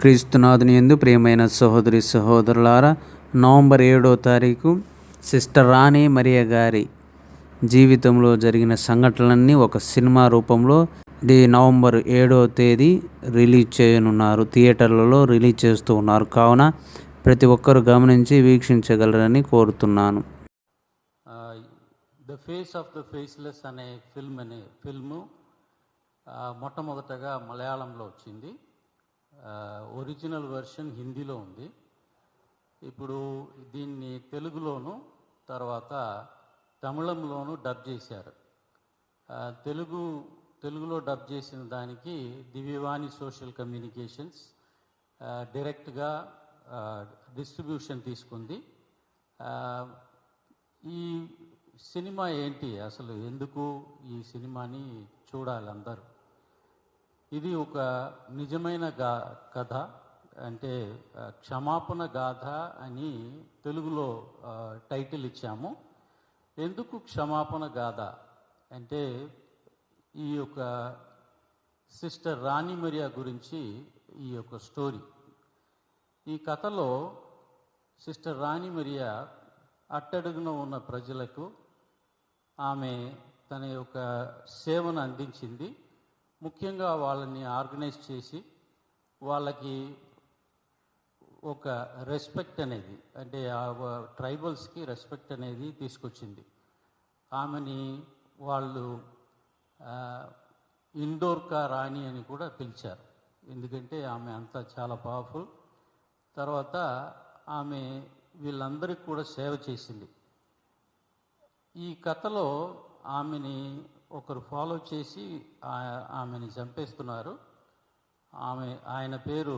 క్రీస్తునాథుని యందు ప్రియమైన సహోదరి సహోదరులారా, నవంబర్ 7వ తారీఖు సిస్టర్ రాణి మరియ గారి జీవితంలో జరిగిన సంఘటనలన్నీ ఒక సినిమా రూపంలో నవంబర్ 7వ తేదీ రిలీజ్ చేయనున్నారు. థియేటర్లలో రిలీజ్ చేస్తూ ఉన్నారు. కావున ప్రతి ఒక్కరు గమనించి వీక్షించగలరని కోరుతున్నాను. The face of the faceless అనే ఫిల్ము మొట్టమొదటగా మలయాళంలో వచ్చింది. ఒరిజినల్ వెర్షన్ హిందీలో ఉంది. ఇప్పుడు దీన్ని తెలుగులోను తర్వాత తమిళంలోను డబ్ చేశారు. తెలుగులో డబ్ చేసిన దానికి దివ్యవాణి సోషల్ కమ్యూనికేషన్స్ డైరెక్ట్గా డిస్ట్రిబ్యూషన్ తీసుకుంది. ఈ సినిమా ఏంటి, అసలు ఎందుకు ఈ సినిమాని చూడాలి అందరూ? ఇది ఒక నిజమైన కథ, అంటే క్షమాపణ గాథ అని తెలుగులో టైటిల్ ఇచ్చాము. ఎందుకు క్షమాపణ గాథ అంటే, ఈ యొక్క సిస్టర్ రాణి మరియా గురించి ఈ యొక్క స్టోరీ. ఈ కథలో సిస్టర్ రాణి మరియా అట్టడుగున ఉన్న ప్రజలకు ఆమె తన యొక్క సేవను అందించింది. ముఖ్యంగా వాళ్ళని ఆర్గనైజ్ చేసి వాళ్ళకి ఒక రెస్పెక్ట్ అనేది, అంటే ట్రైబల్స్కి రెస్పెక్ట్ అనేది తీసుకొచ్చింది. ఆమెని వాళ్ళు ఇండోర్కా రాణి అని కూడా పిలిచారు, ఎందుకంటే ఆమె అంతా చాలా పవర్ఫుల్. తర్వాత ఆమె వీళ్ళందరికీ కూడా సేవ చేసింది. ఈ కథలో ఆమెని ఒకరు ఫాలో చేసి ఆమెని చంపేస్తున్నారు. ఆయన పేరు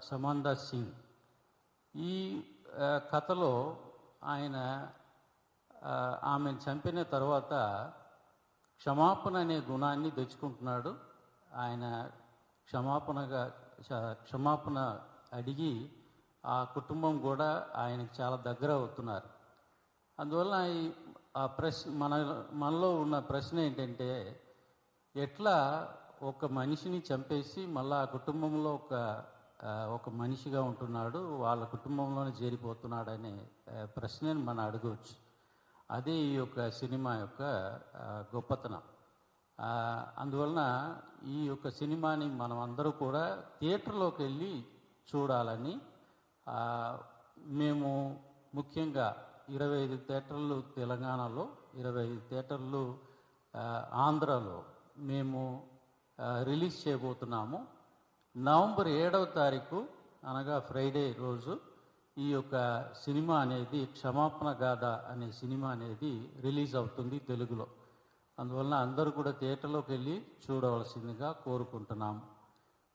సమందా సింగ్. ఈ కథలో ఆయన ఆమెను చంపిన తర్వాత క్షమాపణ అనే గుణాన్ని తెచ్చుకుంటున్నాడు. ఆయన క్షమాపణ అడిగి ఆ కుటుంబం కూడా ఆయనకు చాలా దగ్గర అవుతున్నారు. అందువల్ల ఆ మనలో ఉన్న ప్రశ్న ఏంటంటే, ఎట్లా ఒక మనిషిని చంపేసి మళ్ళీ ఆ కుటుంబంలో ఒక మనిషిగా ఉంటున్నాడు, వాళ్ళ కుటుంబంలోనే చేరిపోతున్నాడు అనే ప్రశ్నని మనం అడగవచ్చు. అదే ఈ యొక్క సినిమా యొక్క గొప్పతనం. అందువలన ఈ యొక్క సినిమాని మనం అందరూ కూడా థియేటర్లోకి వెళ్ళి చూడాలని మేము ముఖ్యంగా 25 థియేటర్లు తెలంగాణలో, 25 థియేటర్లు ఆంధ్రాలో మేము రిలీజ్ చేయబోతున్నాము. నవంబర్ 7వ తారీఖు అనగా ఫ్రైడే రోజు ఈ యొక్క సినిమా అనేది, క్షమాపణ గాథ అనే సినిమా అనేది రిలీజ్ అవుతుంది తెలుగులో. అందువలన అందరూ కూడా థియేటర్లోకి వెళ్ళి చూడవలసిందిగా కోరుకుంటున్నాము.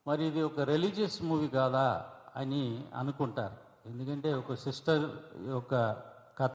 మరి ఇది ఒక రిలీజియస్ మూవీ కాదా అని అనుకుంటారు, ఎందుకంటే ఒక సిస్టర్ యొక్క